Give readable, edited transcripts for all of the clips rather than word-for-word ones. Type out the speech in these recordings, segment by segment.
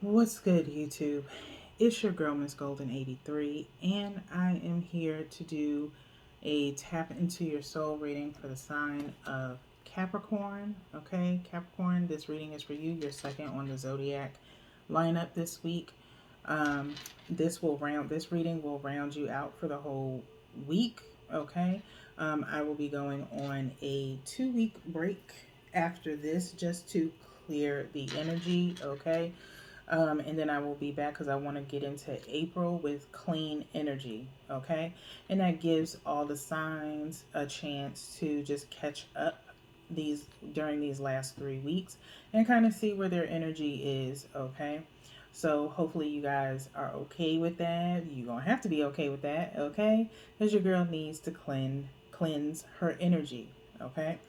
What's good, YouTube? It's your girl, Miss Golden 83, and I am here to do a tap into your soul reading for the sign of Capricorn. Okay, Capricorn, this reading is for you. You're second on the zodiac lineup this week. Um, this reading will round you out for the whole week. Okay, I will be going on a 2 week break after this just to clear the energy. Okay, and then I will be back because I want to get into April with clean energy. Okay. And that gives all the signs a chance to just catch up these during these last 3 weeks and kind of see where their energy is. Okay. So hopefully you guys are okay with that. You're going to have to be okay with that. Okay. Because your girl needs to cleanse her energy. Okay.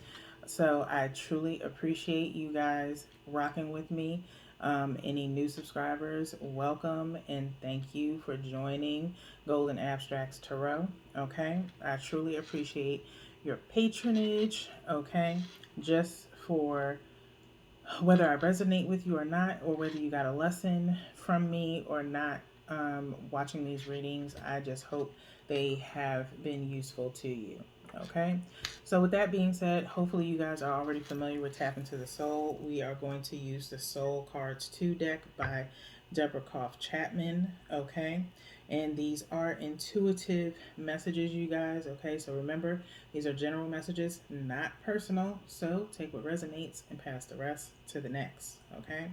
So I truly appreciate you guys rocking with me. Any new subscribers, welcome and thank you for joining Golden Abstracts Tarot. Okay, I truly appreciate your patronage. Okay, just for whether I resonate with you or not, or whether you got a lesson from me or not, watching these readings, I just hope they have been useful to you. Okay, so with that being said, hopefully you guys are already familiar with Tap into the Soul. We are going to use the Soul Cards 2 deck by Deborah Koff Chapman. Okay, and these are intuitive messages, you guys. Okay, so remember, these are general messages, not personal. So take what resonates and pass the rest to the next. Okay,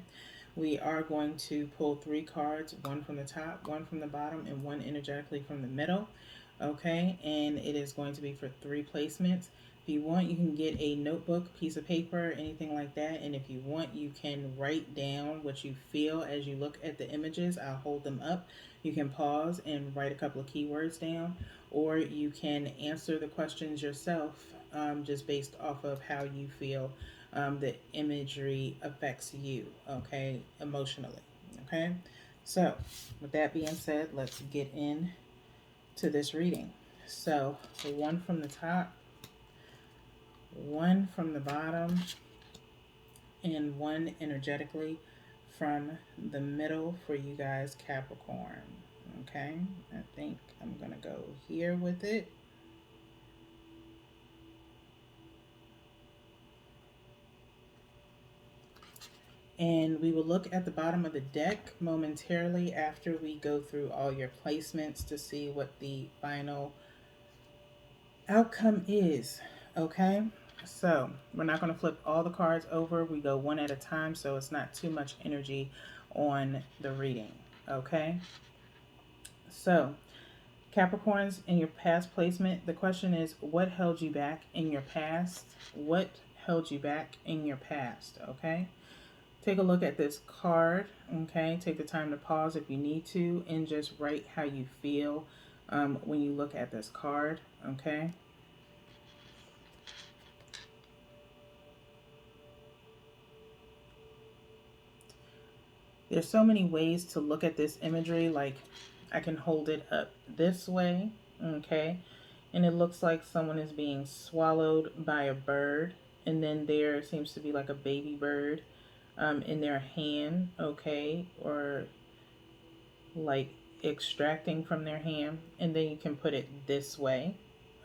we are going to pull 3 cards, one from the top, one from the bottom, and one energetically from the middle. Okay, and it is going to be for 3 placements. If you want, you can get a notebook, piece of paper, anything like that. And if you want, you can write down what you feel as you look at the images. I'll hold them up. You can pause and write a couple of keywords down, or you can answer the questions yourself, just based off of how you feel the imagery affects you, okay, emotionally. Okay, so with that being said, let's get in to this reading. So, one from the top, one from the bottom, and one energetically from the middle for you guys, Capricorn. Okay, I think I'm going to go here with it. And we will look at the bottom of the deck momentarily after we go through all your placements to see what the final outcome is. Okay, so we're not going to flip all the cards over. We go one at a time so it's not too much energy on the reading. Okay, so Capricorns, in your past placement, the question is, what held you back in your past? What held you back in your past? Okay, take a look at this card. Okay, take the time to pause if you need to and just write how you feel when you look at this card. Okay, there's so many ways to look at this imagery. Like, I can hold it up this way, okay, and it looks like someone is being swallowed by a bird, and then there seems to be like a baby bird in their hand, okay, or like extracting from their hand. And then you can put it this way,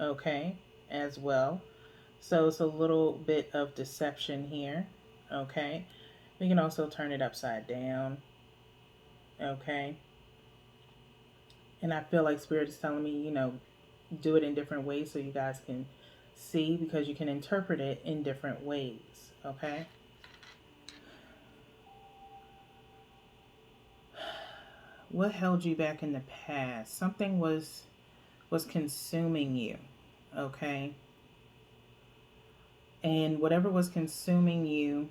okay, as well. So it's a little bit of deception here, okay. We can also turn it upside down, okay. And I feel like Spirit is telling me, do it in different ways so you guys can see, because you can interpret it in different ways, okay. What held you back in the past? Something was consuming you, okay. And whatever was consuming you,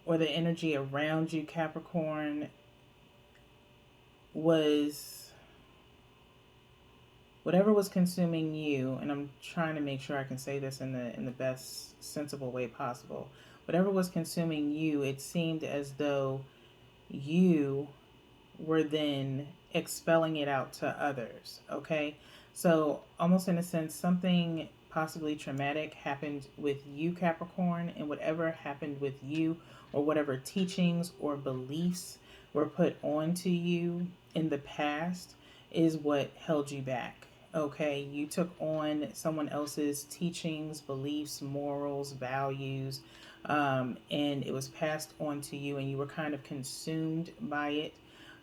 or the energy around you, Capricorn, was whatever was consuming you. And I'm trying to make sure I can say this in the best sensible way possible. Whatever was consuming you, it seemed as though you were then expelling it out to others, okay. So almost in a sense, something possibly traumatic happened with you, Capricorn, and whatever happened with you, or whatever teachings or beliefs were put onto you in the past, is what held you back. Okay, you took on someone else's teachings, beliefs, morals, values, and it was passed on to you, and you were kind of consumed by it.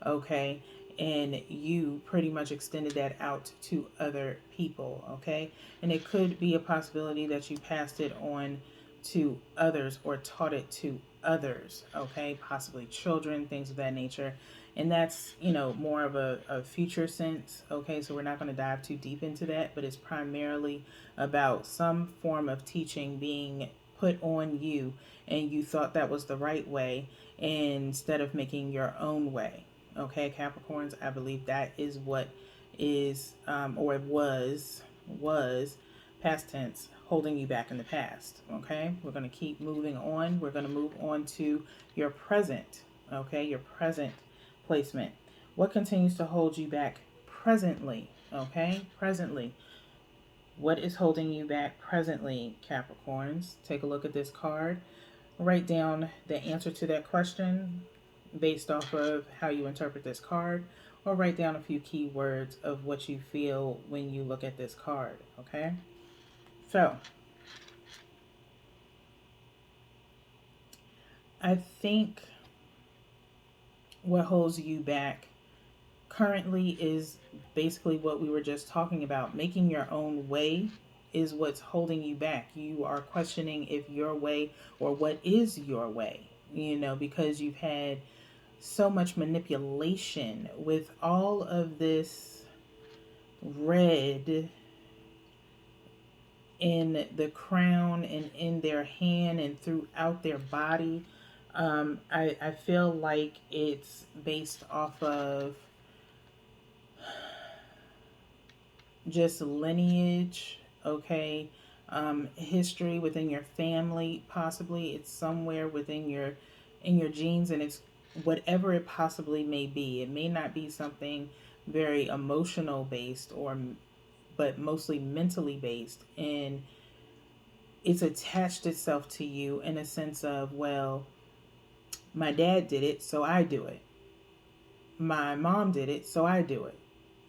Okay, and you pretty much extended that out to other people. Okay, and it could be a possibility that you passed it on to others or taught it to others. Okay, possibly children, things of that nature. And that's, more of a future sense. Okay, so we're not going to dive too deep into that, but it's primarily about some form of teaching being put on you, and you thought that was the right way instead of making your own way. Okay, Capricorns, I believe that is what is, or was past tense, holding you back in the past. Okay, we're going to keep moving on. We're going to move on to your present. Okay, your present placement. What continues to hold you back presently? Okay, presently. What is holding you back presently, Capricorns? Take a look at this card. Write down the answer to that question based off of how you interpret this card, or write down a few key words of what you feel when you look at this card. Okay, so I think what holds you back currently is basically what we were just talking about. Making your own way is what's holding you back. You are questioning if your way, or what is your way, because you've had so much manipulation with all of this red in the crown and in their hand and throughout their body. I feel like it's based off of just lineage. Okay, history within your family. Possibly it's somewhere within your genes, and it's whatever it possibly may be. It may not be something very emotional based, but mostly mentally based, and it's attached itself to you in a sense of, well, my dad did it, so I do it. My mom did it, so I do it.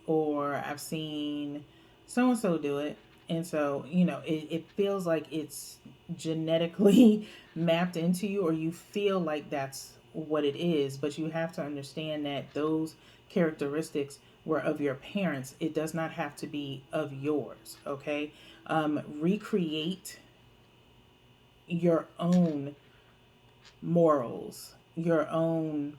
Or I've seen so and so do it. And so, it feels like it's genetically mapped into you, or you feel like that's what it is. But you have to understand that those characteristics were of your parents. It does not have to be of yours. Okay. Recreate your own morals, your own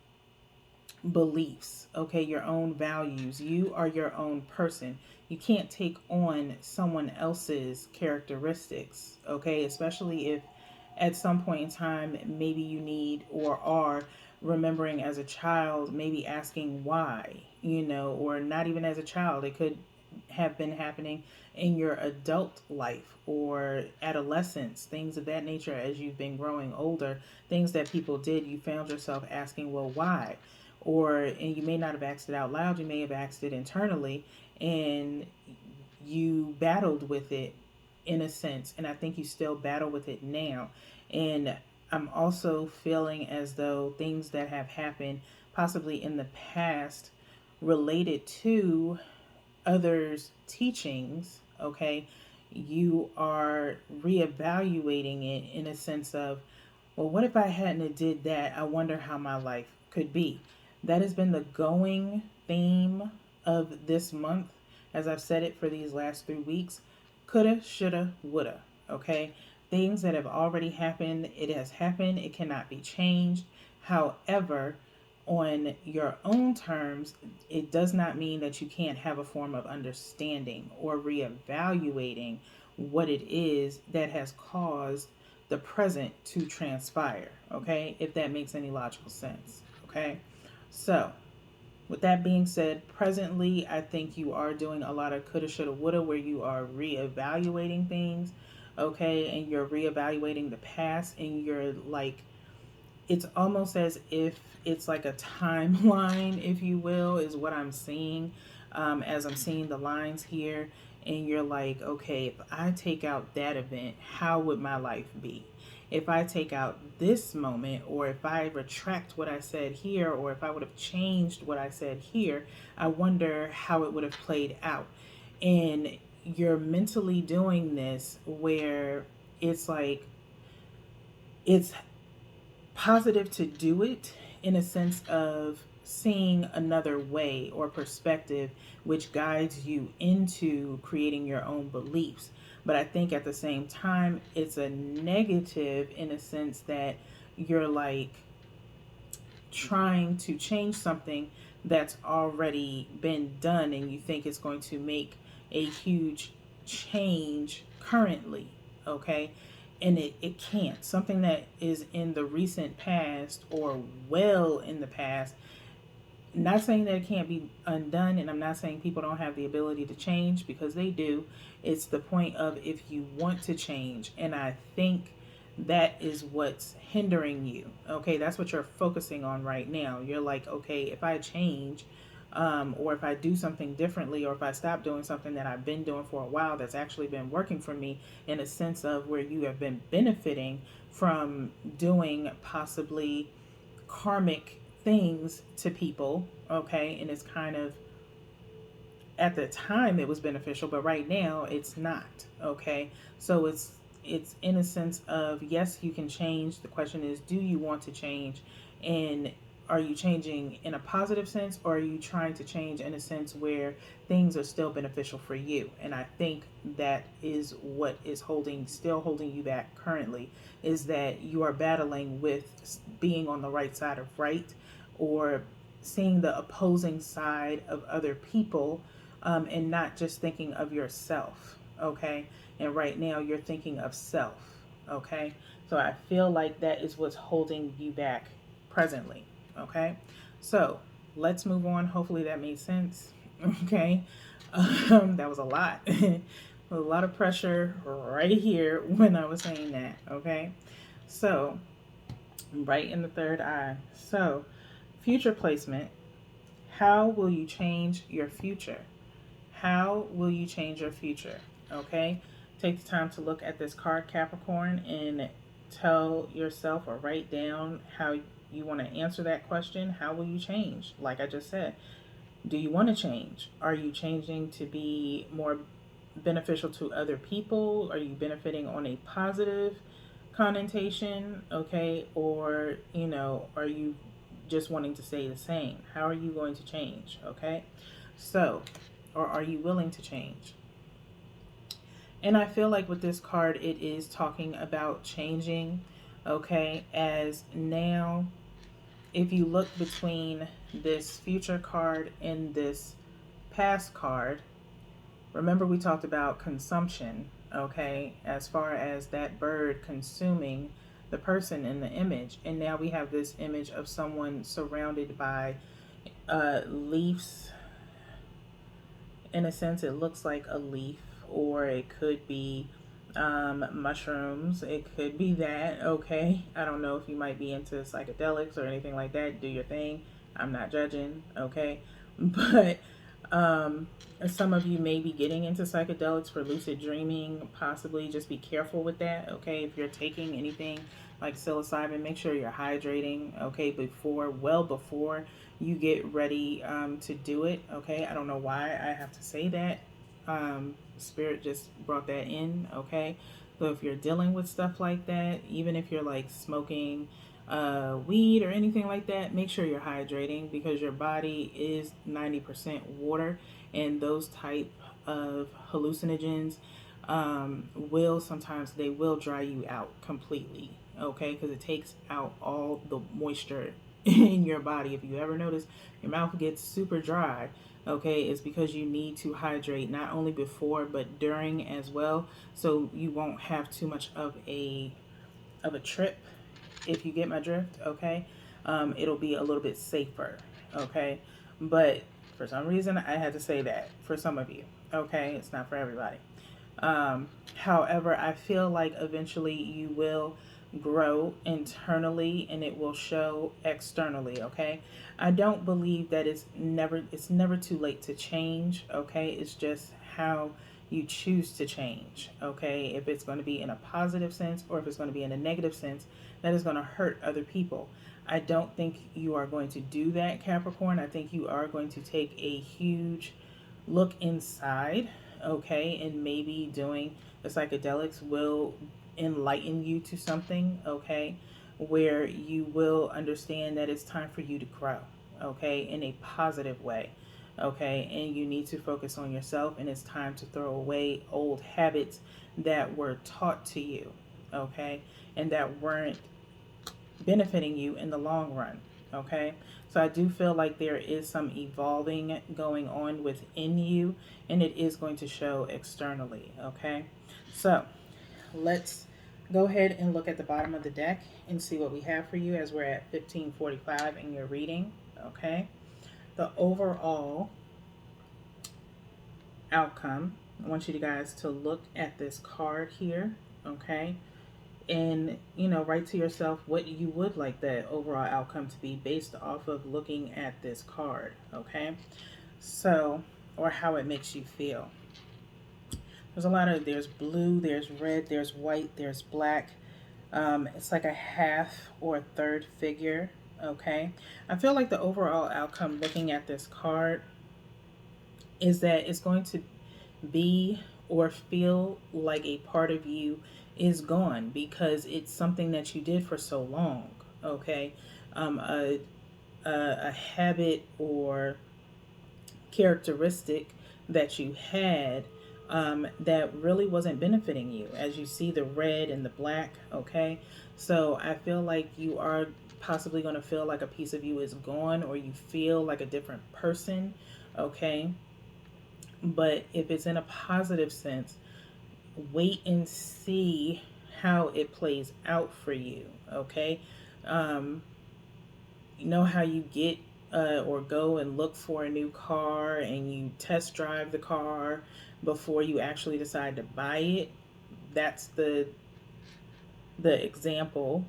beliefs, okay, your own values. You are your own person. You can't take on someone else's characteristics, okay, especially if at some point in time maybe you need, or are remembering as a child, maybe asking why, or not even as a child. It could have been happening in your adult life or adolescence, things of that nature. As you've been growing older, things that people did, you found yourself asking, well, why? And you may not have asked it out loud, you may have asked it internally, and you battled with it in a sense, and I think you still battle with it now. And I'm also feeling as though things that have happened possibly in the past related to others' teachings, okay, you are reevaluating it in a sense of, well, what if I hadn't did that? I wonder how my life could be. That has been the going theme of this month, as I've said it for these last 3 weeks. Coulda, shoulda, woulda. Okay, things that have already happened. It has happened. It cannot be changed. However, on your own terms, it does not mean that you can't have a form of understanding or reevaluating what it is that has caused the present to transpire. Okay, if that makes any logical sense. Okay, so with that being said, presently, I think you are doing a lot of coulda, shoulda, woulda, where you are reevaluating things, okay, and you're reevaluating the past, and you're like, it's almost as if it's like a timeline, if you will, is what I'm seeing, as I'm seeing the lines here. and you're like, okay, if I take out that event, how would my life be? If I take out this moment, or if I retract what I said here, or if I would have changed what I said here, I wonder how it would have played out. And you're mentally doing this where it's like, it's positive to do it in a sense of seeing another way or perspective, which guides you into creating your own beliefs. But I think at the same time, it's a negative in a sense that you're like trying to change something that's already been done, and you think it's going to make a huge change currently, okay? And it can't. Something that is in the recent past or well in the past, not saying that it can't be undone, and I'm not saying people don't have the ability to change, because they do. It's the point of if you want to change, and I think that is what's hindering you. Okay, that's what you're focusing on right now. You're like, okay, if I change, or if I do something differently, or if I stop doing something that I've been doing for a while that's actually been working for me, in a sense of where you have been benefiting from doing possibly karmic things to people, okay? And it's kind of, at the time it was beneficial, but right now it's not, okay? So it's in a sense of, yes, you can change. The question is, do you want to change? And are you changing in a positive sense, or are you trying to change in a sense where things are still beneficial for you? And I think that is what is still holding you back currently, is that you are battling with being on the right side of right, or seeing the opposing side of other people, and not just thinking of yourself, okay? And right now you're thinking of self, okay? So I feel like that is what's holding you back presently, okay? So let's move on. Hopefully that made sense, okay? That was a lot. A lot of pressure right here when I was saying that, okay? So, right in the third eye. So, future placement. How will you change your future? How will you change your future? Okay? Take the time to look at this card, Capricorn, and tell yourself or write down how you want to answer that question. How will you change? Like I just said, do you want to change? Are you changing to be more beneficial to other people? Are you benefiting on a positive connotation? Okay? Or, are you just wanting to stay the same? How are you going to change? Okay? So, or are you willing to change? And I feel like with this card, it is talking about changing, okay? As now, if you look between this future card and this past card, remember we talked about consumption, okay? As far as that bird consuming the person in the image. And now we have this image of someone surrounded by leaves. In a sense, it looks like a leaf, or it could be mushrooms. It could be that, okay? I don't know if you might be into psychedelics or anything like that. Do your thing. I'm not judging, okay? But some of you may be getting into psychedelics for lucid dreaming, possibly. Just be careful with that, okay? If you're taking anything like psilocybin, make sure you're hydrating, okay, well before you get ready to do it, okay? I don't know why I have to say that. Spirit just brought that in, okay? So if you're dealing with stuff like that, even if you're like smoking weed or anything like that, make sure you're hydrating, because your body is 90% water, and those type of hallucinogens they will dry you out completely, okay? Because it takes out all the moisture in your body. If you ever notice your mouth gets super dry, okay, it's because you need to hydrate, not only before but during as well, so you won't have too much of a trip, if you get my drift, okay? It'll be a little bit safer, okay? But for some reason, I had to say that for some of you, okay? It's not for everybody. However, I feel like eventually you will grow internally, and it will show externally, okay? I don't believe that it's never too late to change, okay? It's just how you choose to change, okay? If it's going to be in a positive sense or if it's going to be in a negative sense, that is going to hurt other people. I don't think you are going to do that, Capricorn. I think you are going to take a huge look inside, okay? And maybe doing the psychedelics will enlighten you to something, okay? Where you will understand that it's time for you to grow, okay? In a positive way, okay? And you need to focus on yourself, and it's time to throw away old habits that were taught to you, okay? And that weren't benefiting you in the long run, okay? So I do feel like there is some evolving going on within you, and it is going to show externally, okay? So let's go ahead and look at the bottom of the deck and see what we have for you as we're at 15:45 in your reading, okay? The overall outcome, I want you guys to look at this card here, okay? And write to yourself what you would like the overall outcome to be based off of looking at this card, okay? So, or how it makes you feel. There's blue, there's red, there's white, there's black. It's like a half or a third figure, okay? I feel like the overall outcome looking at this card is that it's going to be or feel like a part of you is gone because it's something that you did for so long, okay? A habit or characteristic that you had that really wasn't benefiting you, as you see the red and the black, okay? So I feel like you are possibly going to feel like a piece of you is gone, or you feel like a different person, okay? But if it's in a positive sense, wait and see how it plays out for you, okay? You know how you get or go and look for a new car and you test drive the car before you actually decide to buy it? That's the example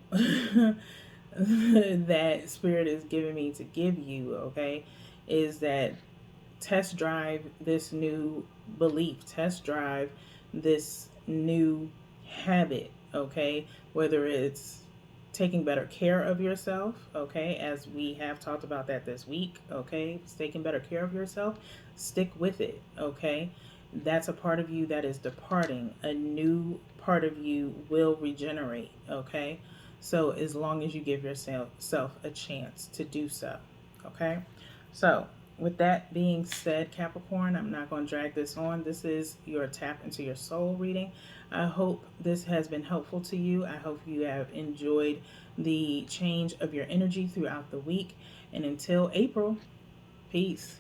that Spirit is giving me to give you, okay? Is that test drive this new belief, test drive this new habit, okay? Whether it's taking better care of yourself, okay, as we have talked about that this week, okay? It's taking better care of yourself, stick with it, okay? That's a part of you that is departing. A new part of you will regenerate, okay? So as long as you give yourself a chance to do so, okay? So with that being said, Capricorn, I'm not going to drag this on. This is your tap into your soul reading. I hope this has been helpful to you. I hope you have enjoyed the change of your energy throughout the week. And until April, peace.